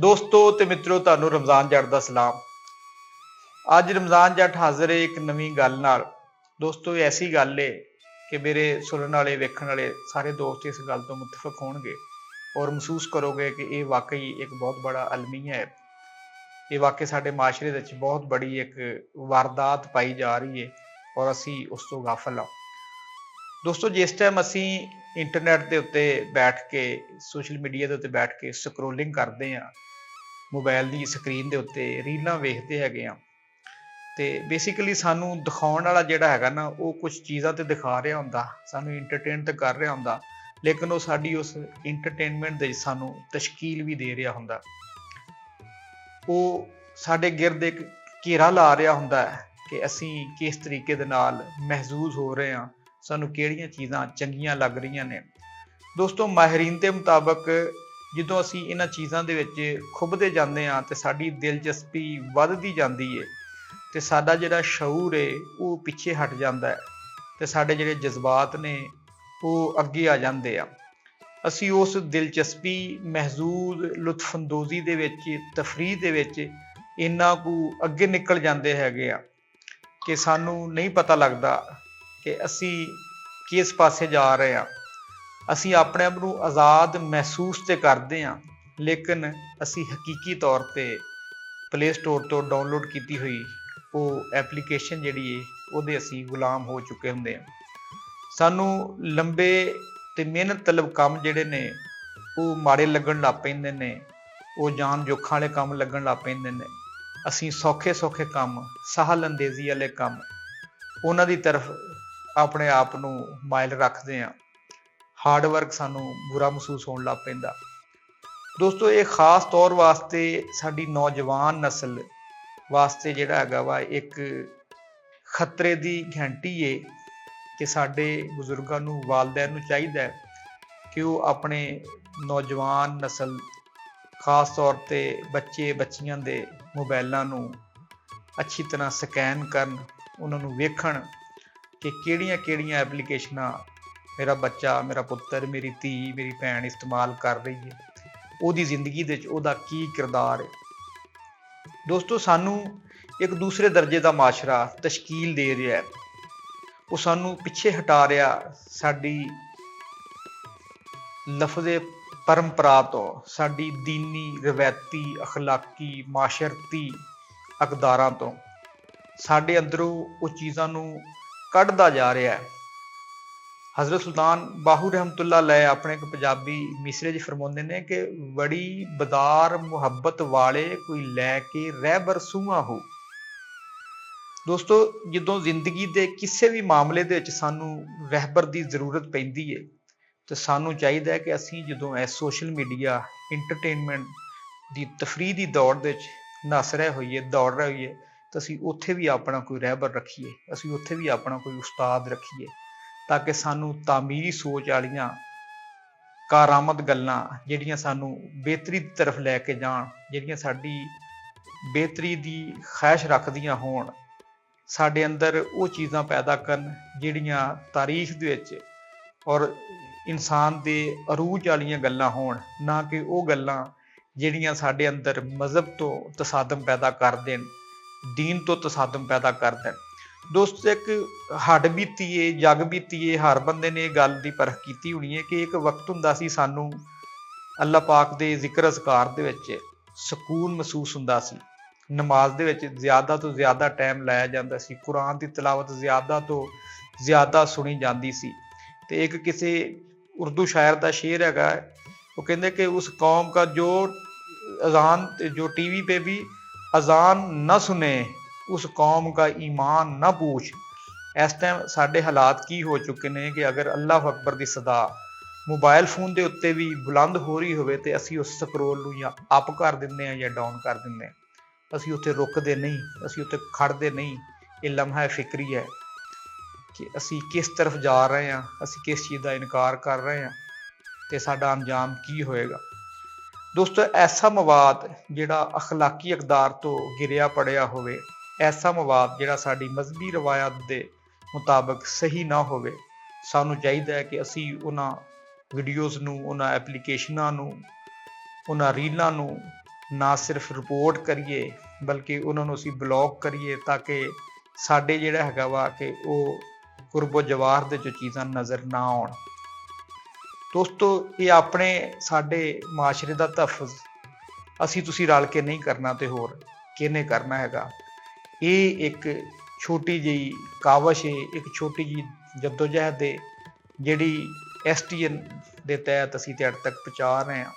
ਦੋਸਤੋ ਤੇ ਮਿੱਤਰੋ, ਤੁਹਾਨੂੰ ਰਮਜ਼ਾਨ ਜੱਟ ਦਾ ਸਲਾਮ। ਅੱਜ ਰਮਜ਼ਾਨ ਜੱਟ ਹਾਜ਼ਰ ਹੈ ਇੱਕ ਨਵੀਂ ਗੱਲ ਨਾਲ। ਦੋਸਤੋ, ਇਹ ਐਸੀ ਗੱਲ ਏ ਕਿ ਮੇਰੇ ਸੁਣਨ ਵਾਲੇ ਵੇਖਣ ਵਾਲੇ ਸਾਰੇ ਦੋਸਤ ਇਸ ਗੱਲ ਤੋਂ ਮੁਤਫਕ ਹੋਣਗੇ ਔਰ ਮਹਿਸੂਸ ਕਰੋਗੇ ਕਿ ਇਹ ਵਾਕਈ ਇੱਕ ਬਹੁਤ ਬੜਾ ਅਲਮੀਆ ਹੈ। ਇਹ ਵਾਕਈ ਸਾਡੇ ਮਾਸ਼ਰੇ ਵਿੱਚ ਬਹੁਤ ਬੜੀ ਇੱਕ ਵਾਰਦਾਤ ਪਾਈ ਜਾ ਰਹੀ ਹੈ ਔਰ ਅਸੀਂ ਉਸ ਤੋਂ ਗਾਫਲ ਹਾਂ। ਦੋਸਤੋ, ਜਿਸ ਟਾਈਮ ਅਸੀਂ ਇੰਟਰਨੈਟ ਦੇ ਉੱਤੇ ਬੈਠ ਕੇ, ਸੋਸ਼ਲ ਮੀਡੀਆ ਦੇ ਉੱਤੇ ਬੈਠ ਕੇ ਸਕਰੋਲਿੰਗ ਕਰਦੇ ਹਾਂ, ਮੋਬਾਈਲ ਦੀ ਸਕਰੀਨ ਦੇ ਉੱਤੇ ਰੀਲਾਂ ਵੇਖਦੇ ਹੈਗੇ ਆ, ਤੇ ਬੇਸਿਕਲੀ ਸਾਨੂੰ ਦਿਖਾਉਣ ਵਾਲਾ ਜਿਹੜਾ ਹੈਗਾ ਨਾ, ਉਹ ਕੁਝ ਚੀਜ਼ਾਂ ਤੇ ਦਿਖਾ ਰਿਹਾ ਹੁੰਦਾ, ਸਾਨੂੰ ਇੰਟਰਟੇਨ ਤੇ ਕਰ ਰਿਹਾ ਹੁੰਦਾ, ਲੇਕਿਨ ਉਹ ਸਾਡੀ ਉਸ ਇੰਟਰਟੇਨਮੈਂਟ ਦੇ ਸਾਨੂੰ ਤਸ਼ਕੀਲ ਵੀ ਦੇ ਰਿਹਾ ਹੁੰਦਾ। ਉਹ ਸਾਡੇ ਗਿਰਦ ਇੱਕ ਘੇਰਾ ਲਾ ਰਿਹਾ ਹੁੰਦਾ ਕਿ ਅਸੀਂ ਕਿਸ ਤਰੀਕੇ ਦੇ ਨਾਲ ਮਹਿਜ਼ੂਜ਼ ਹੋ ਰਹੇ ਹਾਂ, ਸਾਨੂੰ ਕਿਹੜੀਆਂ ਚੀਜ਼ਾਂ ਚੰਗੀਆਂ ਲੱਗ ਰਹੀਆਂ ਨੇ। ਦੋਸਤੋ, ਮਾਹਿਰੀਨ ਦੇ ਮੁਤਾਬਕ ਜਦੋਂ ਅਸੀਂ ਇਹਨਾਂ ਚੀਜ਼ਾਂ ਦੇ ਵਿੱਚ ਖੁੱਭਦੇ ਜਾਂਦੇ ਹਾਂ ਤੇ ਸਾਡੀ ਦਿਲਚਸਪੀ ਵੱਧਦੀ ਜਾਂਦੀ ਹੈ ਤੇ ਸਾਡਾ ਜਿਹੜਾ ਸ਼ਊਰ ਹੈ ਉਹ ਪਿੱਛੇ ਹਟ ਜਾਂਦਾ ਹੈ ਤੇ ਸਾਡੇ ਜਿਹੜੇ ਜਜ਼ਬਾਤ ਨੇ ਉਹ ਅੱਗੇ ਆ ਜਾਂਦੇ ਆ। ਅਸੀਂ ਉਸ ਦਿਲਚਸਪੀ, ਮਹਿਜ਼ੂਜ਼, ਲੁਤਫਅੰਦੋਜ਼ੀ ਦੇ ਵਿੱਚ, ਤਫਰੀਹ ਦੇ ਵਿੱਚ ਇੰਨਾ ਕੁ ਅੱਗੇ ਨਿਕਲ ਜਾਂਦੇ ਹੈਗੇ ਆ ਕਿ ਸਾਨੂੰ ਨਹੀਂ ਪਤਾ ਲੱਗਦਾ ਕਿ ਅਸੀਂ ਕਿਸ ਪਾਸੇ ਜਾ ਰਹੇ ਹਾਂ। ਅਸੀਂ ਆਪਣੇ ਆਪ ਨੂੰ ਆਜ਼ਾਦ ਮਹਿਸੂਸ ਤੇ ਕਰਦੇ ਹਾਂ, ਲੇਕਿਨ ਅਸੀਂ ਹਕੀਕੀ ਤੌਰ ਤੇ ਪਲੇ ਸਟੋਰ ਤੋਂ ਡਾਊਨਲੋਡ ਕੀਤੀ ਹੋਈ ਉਹ ਐਪਲੀਕੇਸ਼ਨ ਜਿਹੜੀ ਹੈ ਉਹਦੇ ਅਸੀਂ ਗੁਲਾਮ ਹੋ ਚੁੱਕੇ ਹੁੰਦੇ ਹਾਂ। ਸਾਨੂੰ ਲੰਬੇ ਤੇ ਮਿਹਨਤ ਤਲਬ ਕੰਮ ਜਿਹੜੇ ਨੇ ਉਹ ਮਾੜੇ ਲੱਗਣ ਲੱਗ ਪੈਂਦੇ ਨੇ, ਉਹ ਜਾਨ ਜੋਖਾਂ ਵਾਲੇ ਕੰਮ ਲੱਗਣ ਲੱਗ ਪੈਂਦੇ ਨੇ। ਅਸੀਂ ਸੌਖੇ ਸੌਖੇ ਕੰਮ, ਸਹਲ ਅੰਦੇਜ਼ੀ ਵਾਲੇ ਕੰਮ, ਉਹਨਾਂ ਦੀ ਤਰਫ ਆਪਣੇ ਆਪ ਨੂੰ ਮਾਇਲ ਰੱਖਦੇ ਹਾਂ। ਹਾਰਡ ਵਰਕ ਸਾਨੂੰ ਬੁਰਾ ਮਹਿਸੂਸ ਹੋਣ ਲੱਗ ਪੈਂਦਾ। ਦੋਸਤੋ, ਇਹ ਖਾਸ ਤੌਰ ਵਾਸਤੇ ਸਾਡੀ ਨੌਜਵਾਨ ਨਸਲ ਵਾਸਤੇ ਜਿਹੜਾ ਹੈਗਾ ਵਾ ਇੱਕ ਖਤਰੇ ਦੀ ਘੰਟੀ ਏ ਕਿ ਸਾਡੇ ਬਜ਼ੁਰਗਾਂ ਨੂੰ, ਵਾਲਦੈਨ ਨੂੰ ਚਾਹੀਦਾ ਹੈ ਕਿ ਉਹ ਆਪਣੇ ਨੌਜਵਾਨ ਨਸਲ, ਖਾਸ ਤੌਰ ਤੇ ਬੱਚੇ ਬੱਚੀਆਂ ਦੇ ਮੋਬਾਈਲਾਂ ਨੂੰ ਅੱਛੀ ਤਰ੍ਹਾਂ ਸਕੈਨ ਕਰਨ, ਉਹਨਾਂ ਨੂੰ ਵੇਖਣ ਕਿ ਕਿਹੜੀਆਂ ਕਿਹੜੀਆਂ ਐਪਲੀਕੇਸ਼ਨਾਂ ਮੇਰਾ ਬੱਚਾ, ਮੇਰਾ ਪੁੱਤਰ, ਮੇਰੀ ਧੀ, ਮੇਰੀ ਭੈਣ ਇਸਤੇਮਾਲ ਕਰ ਰਹੀ ਹੈ, ਉਹਦੀ ਜ਼ਿੰਦਗੀ ਦੇ ਵਿੱਚ ਉਹਦਾ ਕੀ ਕਿਰਦਾਰ ਹੈ। ਦੋਸਤੋ, ਸਾਨੂੰ ਇੱਕ ਦੂਸਰੇ ਦਰਜੇ ਦਾ ਮਾਸ਼ਰਾ ਤਸ਼ਕੀਲ ਦੇ ਰਿਹਾ ਹੈ, ਉਹ ਸਾਨੂੰ ਪਿੱਛੇ ਹਟਾ ਰਿਹਾ ਸਾਡੀ ਲਫ਼ਜ਼ੇ ਪਰੰਪਰਾ ਤੋਂ, ਸਾਡੀ ਦੀਨੀ, ਰਵਾਇਤੀ, ਅਖਲਾਕੀ, ਮਾਸ਼ਰਤੀ ਅਕਦਾਰਾਂ ਤੋਂ। ਸਾਡੇ ਅੰਦਰੋਂ ਉਹ ਚੀਜ਼ਾਂ ਨੂੰ ਕੱਢਦਾ ਜਾ ਰਿਹਾ ਹੈ। ਹਜ਼ਰਤ ਸੁਲਤਾਨ ਬਾਹੂ ਰਹਿਮਤੁल्लाह अलैह ਆਪਣੇ ਇੱਕ ਪੰਜਾਬੀ ਮਿਸਰੇ 'ਚ ਫਰਮਾਉਂਦੇ ਨੇ ਕਿ ਬੜੀ ਬਦਾਰ ਮੁਹੱਬਤ ਵਾਲੇ ਕੋਈ ਲੈ ਕੇ ਰਹਿਬਰ ਸੂਹਾ ਹੋ। ਦੋਸਤੋ, ਜਦੋਂ ਜ਼ਿੰਦਗੀ ਦੇ ਕਿਸੇ ਵੀ ਮਾਮਲੇ ਦੇ ਵਿੱਚ ਸਾਨੂੰ ਰਹਿਬਰ ਦੀ ਜ਼ਰੂਰਤ ਪੈਂਦੀ ਹੈ ਤੇ ਸਾਨੂੰ ਚਾਹੀਦਾ ਹੈ ਕਿ ਅਸੀਂ ਜਦੋਂ ਇਹ ਸੋਸ਼ਲ ਮੀਡੀਆ, ਇੰਟਰਟੇਨਮੈਂਟ ਦੀ ਤਫਰੀਹ ਦੀ ਦੌੜ ਦੇ ਵਿੱਚ ਨੱਸ ਰਹੇ ਹੋਈਏ, ਦੌੜ ਰਹੇ ਹੋਈਏ, ਤਾਂ ਅਸੀਂ ਉੱਥੇ ਵੀ ਆਪਣਾ ਕੋਈ ਰਹਿਬਰ ਰੱਖੀਏ, ਅਸੀਂ ਉੱਥੇ ਵੀ ਆਪਣਾ ਕੋਈ ਉਸਤਾਦ ਰੱਖੀਏ, ਤਾਂ ਕਿ ਸਾਨੂੰ ਤਾਮੀਰੀ ਸੋਚ ਵਾਲੀਆਂ ਕਾਰਾਮਦ ਗੱਲਾਂ ਜਿਹੜੀਆਂ ਸਾਨੂੰ ਬਿਹਤਰੀ ਦੀ ਤਰਫ ਲੈ ਕੇ ਜਾਣ, ਜਿਹੜੀਆਂ ਸਾਡੀ ਬਿਹਤਰੀ ਦੀ ਖਵਾਇਸ਼ ਰੱਖਦੀਆਂ ਹੋਣ, ਸਾਡੇ ਅੰਦਰ ਉਹ ਚੀਜ਼ਾਂ ਪੈਦਾ ਕਰਨ ਜਿਹੜੀਆਂ ਤਾਰੀਖ ਦੇ ਵਿੱਚ ਔਰ ਇਨਸਾਨ ਦੇ ਅਰੂਜ ਵਾਲੀਆਂ ਗੱਲਾਂ ਹੋਣ, ਨਾ ਕਿ ਉਹ ਗੱਲਾਂ ਜਿਹੜੀਆਂ ਸਾਡੇ ਅੰਦਰ ਮਜ਼ਹਬ ਤੋਂ ਤਸਾਦਮ ਪੈਦਾ ਕਰ ਦੇਣ, ਦੀਨ ਤੋਂ ਤਸਾਦਮ ਪੈਦਾ ਕਰ ਦੇਣ। ਦੋਸਤੋ, ਇੱਕ ਹੱਡ ਬੀਤੀਏ, ਜਗ ਬੀਤੀਏ, ਹਰ ਬੰਦੇ ਨੇ ਇਹ ਗੱਲ ਦੀ ਪਰਖ ਕੀਤੀ ਹੋਣੀ ਹੈ ਕਿ ਇੱਕ ਵਕਤ ਹੁੰਦਾ ਸੀ ਸਾਨੂੰ ਅੱਲਾਹ ਪਾਕ ਦੇ ਜ਼ਿਕਰ ਅਜ਼ਕਾਰ ਦੇ ਵਿੱਚ ਸਕੂਨ ਮਹਿਸੂਸ ਹੁੰਦਾ ਸੀ, ਨਮਾਜ਼ ਦੇ ਵਿੱਚ ਜ਼ਿਆਦਾ ਤੋਂ ਜ਼ਿਆਦਾ ਟਾਈਮ ਲਾਇਆ ਜਾਂਦਾ ਸੀ, ਕੁਰਾਨ ਦੀ ਤਿਲਾਵਤ ਜ਼ਿਆਦਾ ਤੋਂ ਜ਼ਿਆਦਾ ਸੁਣੀ ਜਾਂਦੀ ਸੀ। ਤੇ ਇੱਕ ਕਿਸੇ ਉਰਦੂ ਸ਼ਾਇਰ ਦਾ ਸ਼ੇਰ ਹੈਗਾ, ਉਹ ਕਹਿੰਦੇ ਕਿ ਉਸ ਕੌਮ का जो अजान, जो टीवी पे भी अजान न सुने, ਉਸ ਕੌਮ का ईमान न पूछ। ਇਸ ਟਾਈਮ ਸਾਡੇ ਹਾਲਾਤ ਕੀ ਹੋ ਚੁੱਕੇ ਨੇ ਕਿ ਅਗਰ ਅੱਲਾਹ ਅਕਬਰ ਦੀ ਸਦਾ ਮੋਬਾਈਲ ਫੋਨ ਦੇ ਉੱਤੇ ਵੀ ਬੁਲੰਦ ਹੋ ਰਹੀ ਹੋਵੇ ਤੇ ਅਸੀਂ ਉਸ ਸਕਰੋਲ ਨੂੰ ਜਾਂ ਅਪ ਕਰ ਦਿੰਦੇ ਹਾਂ ਜਾਂ ਡਾਊਨ ਕਰ ਦਿੰਦੇ ਹਾਂ। ਅਸੀਂ ਉੱਥੇ ਰੁਕਦੇ ਨਹੀਂ, ਅਸੀਂ ਉੱਥੇ ਖੜਦੇ ਨਹੀਂ। ਇਹ ਲਮਹਾ ਫਿਕਰੀ ਹੈ ਕਿ ਅਸੀਂ ਕਿਸ ਤਰਫ ਜਾ ਰਹੇ ਹਾਂ, ਅਸੀਂ ਕਿਸ ਚੀਜ਼ ਦਾ ਇਨਕਾਰ ਕਰ ਰਹੇ ਹਾਂ ਤੇ ਸਾਡਾ ਅੰਜਾਮ ਕੀ ਹੋਏਗਾ। ਦੋਸਤੋ, ਐਸਾ ਮਵਾਦ ਜਿਹੜਾ ਅਖਲਾਕੀ ਅਕਦਾਰ ਤੋਂ ਗਿਰਿਆ ਪੜਿਆ ਹੋਵੇ, ਐਸਾ ਮਵਾਦ ਜਿਹੜਾ ਸਾਡੀ ਮਜ਼ਹਬੀ ਰਵਾਇਤ ਦੇ ਮੁਤਾਬਕ ਸਹੀ ਨਾ ਹੋਵੇ, ਸਾਨੂੰ ਚਾਹੀਦਾ ਹੈ ਕਿ ਅਸੀਂ ਉਹਨਾਂ ਵੀਡੀਓਜ਼ ਨੂੰ, ਉਹਨਾਂ ਐਪਲੀਕੇਸ਼ਨਾਂ ਨੂੰ, ਉਹਨਾਂ ਰੀਲਾਂ ਨੂੰ ਨਾ ਸਿਰਫ ਰਿਪੋਰਟ ਕਰੀਏ ਬਲਕਿ ਉਹਨਾਂ ਨੂੰ ਅਸੀਂ ਬਲੌਕ ਕਰੀਏ ਤਾਂ ਕਿ ਸਾਡੇ ਜਿਹੜਾ ਹੈਗਾ ਵਾ ਕਿ ਉਹ ਕੁਰਬੋ ਜਵਾਰ ਦੇ ਜੋ ਚੀਜ਼ਾਂ ਨਜ਼ਰ ਨਾ ਆਉਣ। ਦੋਸਤੋ ਇਹ ਆਪਣੇ ਸਾਡੇ ਮਾਸ਼ਰੇ ਦਾ ਤਹਫ਼ੁਜ਼ ਅਸੀਂ ਤੁਸੀਂ ਰਲ ਕੇ ਨਹੀਂ ਕਰਨਾ ਤੇ ਹੋਰ ਕਿਹਨੇ ਕਰਨਾ ਹੈਗਾ। ਇਹ ਇੱਕ ਛੋਟੀ ਜਿਹੀ ਕਾਵਸ਼ ਹੈ, ਇੱਕ ਛੋਟੀ ਜਿਹੀ ਜੱਦੋਜਹਿਦ ਹੈ ਜਿਹੜੀ STN ਦੇ ਤਹਿਤ ਅਸੀਂ ਤੁਹਾਡੇ ਤੱਕ ਪਹੁੰਚਾ ਰਹੇ ਹਾਂ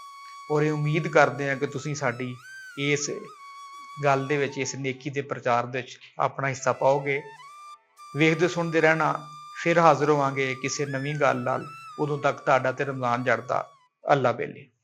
ਔਰ ਇਹ ਉਮੀਦ ਕਰਦੇ ਹਾਂ ਕਿ ਤੁਸੀਂ ਸਾਡੀ ਇਸ ਗੱਲ ਦੇ ਵਿੱਚ, ਇਸ ਨੇਕੀ ਦੇ ਪ੍ਰਚਾਰ ਦੇ ਵਿੱਚ ਆਪਣਾ ਹਿੱਸਾ ਪਾਓਗੇ। ਵੇਖਦੇ ਸੁਣਦੇ ਰਹਿਣਾ। ਫਿਰ ਹਾਜ਼ਰ ਹੋਵਾਂਗੇ ਕਿਸੇ ਨਵੀਂ ਗੱਲ ਨਾਲ। ਉਦੋਂ ਤੱਕ ਤੁਹਾਡਾ ਤੇ ਰਮਜ਼ਾਨ ਜੱਟ ਦਾ ਅੱਲਾ ਬੇਲੀ।